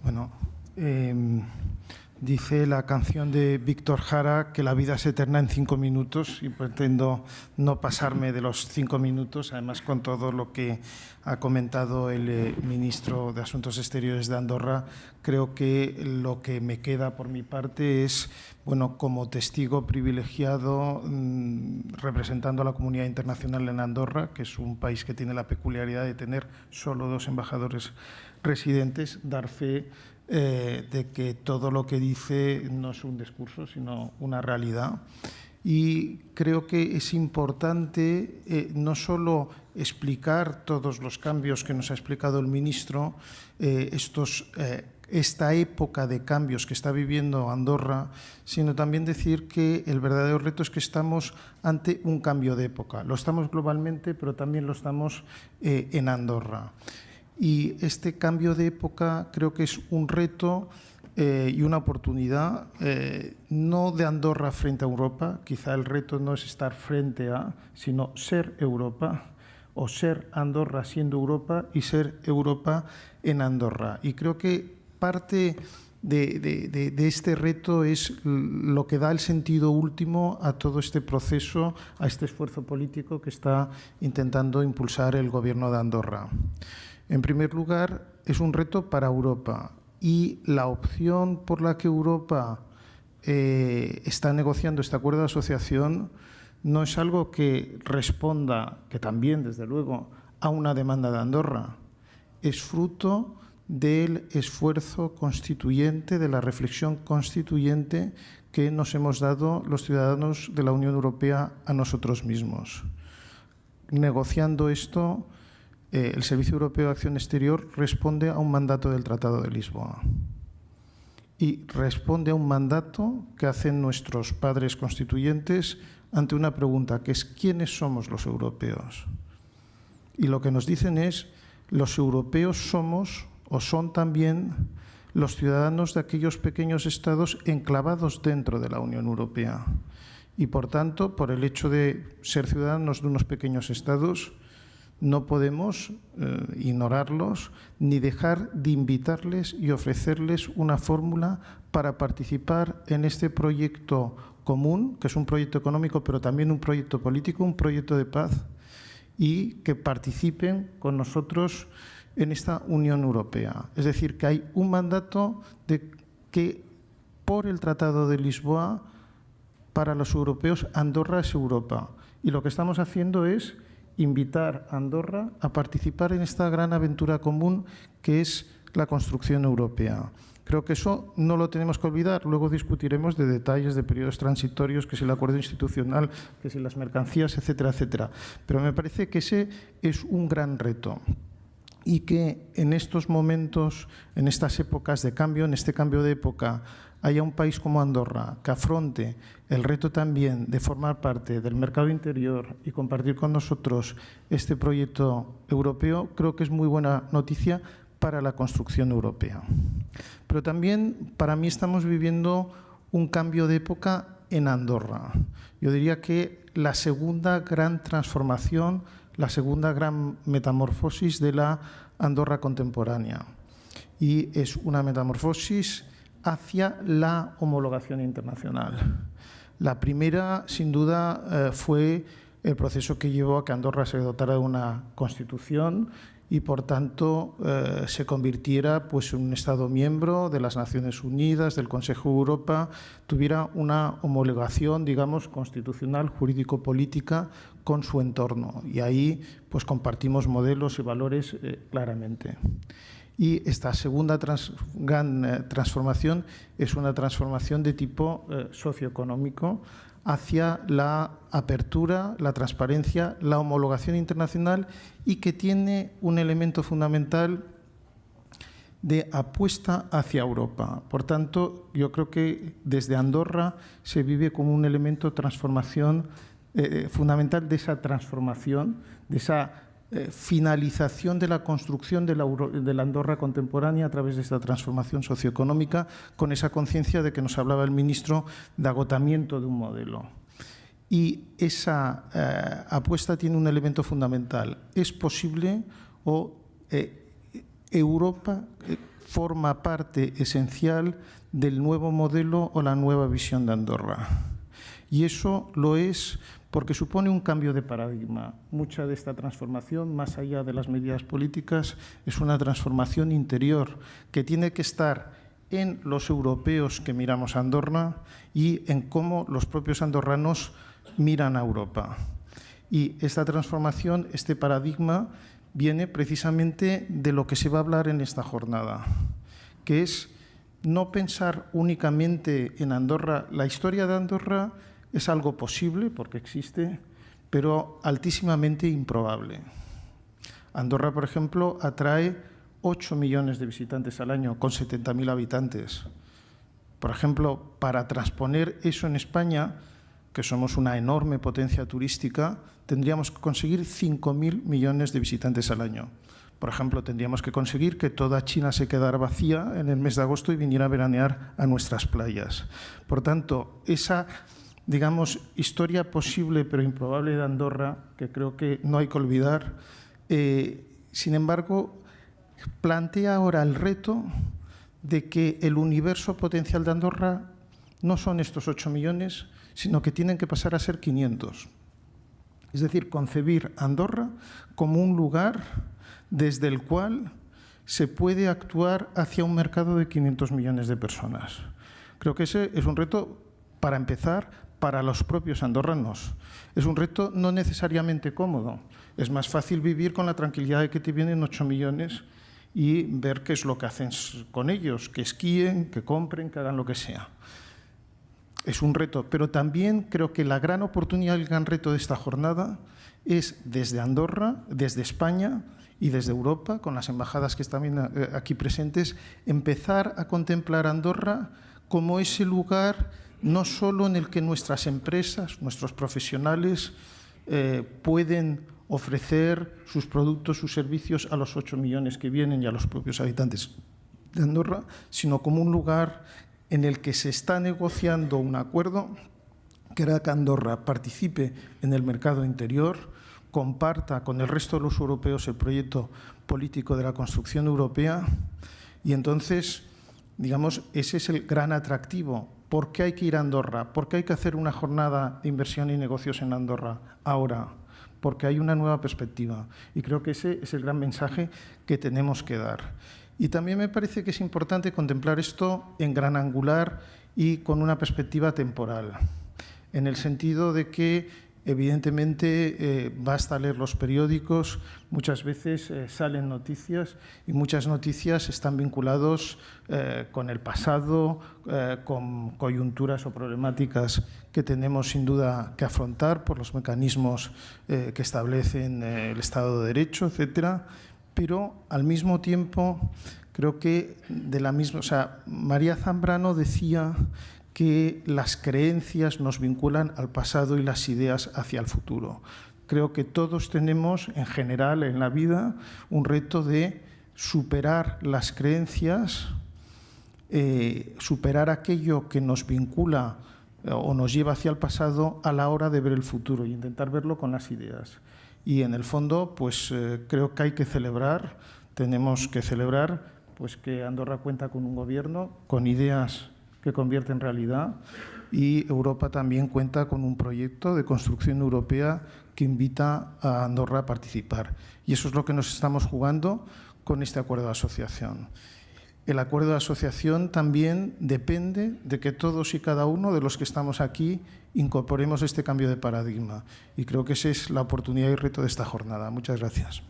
Bueno, dice la canción de Víctor Jara que la vida es eterna en 5 minutos y pretendo no pasarme de los 5 minutos, además con todo lo que ha comentado el ministro de Asuntos Exteriores de Andorra. Creo que lo que me queda por mi parte es, bueno, como testigo privilegiado representando a la comunidad internacional en Andorra, que es un país que tiene la peculiaridad de tener solo 2 embajadores residentes, dar fe de que todo lo que dice no es un discurso, sino una realidad. Y creo que es importante no solo explicar todos los cambios que nos ha explicado el ministro, esta época de cambios que está viviendo Andorra, sino también decir que el verdadero reto es que estamos ante un cambio de época. Lo estamos globalmente, pero también lo estamos en Andorra. Y este cambio de época creo que es un reto y una oportunidad, no de Andorra frente a Europa. Quizá el reto no es estar frente a, sino ser Europa, o ser Andorra siendo Europa y ser Europa en Andorra. Y creo que parte de este reto es lo que da el sentido último a todo este proceso, a este esfuerzo político que está intentando impulsar el Gobierno de Andorra. En primer lugar, es un reto para Europa y la opción por la que Europa está negociando este acuerdo de asociación no es algo que responda, que también, desde luego, a una demanda de Andorra. Es fruto del esfuerzo constituyente, de la reflexión constituyente que nos hemos dado los ciudadanos de la Unión Europea a nosotros mismos. Negociando esto, el Servicio Europeo de Acción Exterior responde a un mandato del Tratado de Lisboa y responde a un mandato que hacen nuestros padres constituyentes ante una pregunta, que es ¿quiénes somos los europeos? Y lo que nos dicen es, los europeos somos o son también los ciudadanos de aquellos pequeños estados enclavados dentro de la Unión Europea. Y, por tanto, por el hecho de ser ciudadanos de unos pequeños estados, no podemos ignorarlos ni dejar de invitarles y ofrecerles una fórmula para participar en este proyecto común, que es un proyecto económico, pero también un proyecto político, un proyecto de paz, y que participen con nosotros en esta Unión Europea. Es decir, que hay un mandato de que por el Tratado de Lisboa, para los europeos, Andorra es Europa. Y lo que estamos haciendo es invitar a Andorra a participar en esta gran aventura común que es la construcción europea. Creo que eso no lo tenemos que olvidar. Luego discutiremos de detalles de periodos transitorios, que es el acuerdo institucional, que es las mercancías, etcétera, etcétera. Pero me parece que ese es un gran reto y que en estos momentos, en estas épocas de cambio, en este cambio de época, haya un país como Andorra que afronte el reto también de formar parte del mercado interior y compartir con nosotros este proyecto europeo, creo que es muy buena noticia para la construcción europea. Pero también para mí estamos viviendo un cambio de época en Andorra. Yo diría que la segunda gran transformación, la segunda gran metamorfosis de la Andorra contemporánea. Y es una metamorfosis hacia la homologación internacional. La primera, sin duda, fue el proceso que llevó a que Andorra se dotara de una constitución y, por tanto, se convirtiera pues, en un Estado miembro de las Naciones Unidas, del Consejo de Europa, tuviera una homologación, digamos, constitucional, jurídico-política con su entorno. Y ahí pues, compartimos modelos y valores claramente. Y esta segunda gran transformación es una transformación de tipo socioeconómico hacia la apertura, la transparencia, la homologación internacional y que tiene un elemento fundamental de apuesta hacia Europa. Por tanto, yo creo que desde Andorra se vive como un elemento de transformación fundamental de esa transformación, de esa finalización de la construcción de la Andorra contemporánea a través de esta transformación socioeconómica, con esa conciencia de que nos hablaba el ministro de agotamiento de un modelo. Y esa apuesta tiene un elemento fundamental. Es posible Europa forma parte esencial del nuevo modelo o la nueva visión de Andorra. Y eso lo es porque supone un cambio de paradigma. Mucha de esta transformación, más allá de las medidas políticas, es una transformación interior que tiene que estar en los europeos que miramos a Andorra y en cómo los propios andorranos miran a Europa. Y esta transformación, este paradigma, viene precisamente de lo que se va a hablar en esta jornada, que es no pensar únicamente en Andorra. La historia de Andorra es algo posible, porque existe, pero altísimamente improbable. Andorra, por ejemplo, atrae 8 millones de visitantes al año, con 70.000 habitantes. Por ejemplo, para transponer eso en España, que somos una enorme potencia turística, tendríamos que conseguir 5.000 millones de visitantes al año. Por ejemplo, tendríamos que conseguir que toda China se quedara vacía en el mes de agosto y viniera a veranear a nuestras playas. Por tanto, esa, digamos, historia posible pero improbable de Andorra, que creo que no hay que olvidar, sin embargo, plantea ahora el reto de que el universo potencial de Andorra no son estos 8 millones, sino que tienen que pasar a ser 500. Es decir, concebir Andorra como un lugar desde el cual se puede actuar hacia un mercado de 500 millones de personas. Creo que ese es un reto, para empezar, para los propios andorranos. Es un reto no necesariamente cómodo. Es más fácil vivir con la tranquilidad de que te vienen 8 millones y ver qué es lo que hacen con ellos, que esquíen, que compren, que hagan lo que sea. Es un reto, pero también creo que la gran oportunidad, el gran reto de esta jornada es desde Andorra, desde España y desde Europa, con las embajadas que están aquí presentes, empezar a contemplar Andorra como ese lugar no solo en el que nuestras empresas, nuestros profesionales pueden ofrecer sus productos, sus servicios a los 8 millones que vienen y a los propios habitantes de Andorra, sino como un lugar en el que se está negociando un acuerdo que hará que Andorra participe en el mercado interior, comparta con el resto de los europeos el proyecto político de la construcción europea y entonces, digamos, ese es el gran atractivo. ¿Por qué hay que ir a Andorra? ¿Por qué hay que hacer una jornada de inversión y negocios en Andorra ahora? Porque hay una nueva perspectiva y creo que ese es el gran mensaje que tenemos que dar. Y también me parece que es importante contemplar esto en gran angular y con una perspectiva temporal, en el sentido de que, evidentemente, basta leer los periódicos, muchas veces salen noticias y muchas noticias están vinculadas con el pasado, con coyunturas o problemáticas que tenemos sin duda que afrontar por los mecanismos que establecen el Estado de Derecho, etcétera. Pero al mismo tiempo creo que María Zambrano decía que las creencias nos vinculan al pasado y las ideas hacia el futuro. Creo que todos tenemos, en general, en la vida, un reto de superar las creencias, superar aquello que nos vincula o nos lleva hacia el pasado a la hora de ver el futuro e intentar verlo con las ideas. Y en el fondo, pues creo que hay que celebrar, tenemos que celebrar pues que Andorra cuenta con un gobierno, con ideas que convierte en realidad y Europa también cuenta con un proyecto de construcción europea que invita a Andorra a participar. Y eso es lo que nos estamos jugando con este acuerdo de asociación. El acuerdo de asociación también depende de que todos y cada uno de los que estamos aquí incorporemos este cambio de paradigma. Y creo que esa es la oportunidad y reto de esta jornada. Muchas gracias.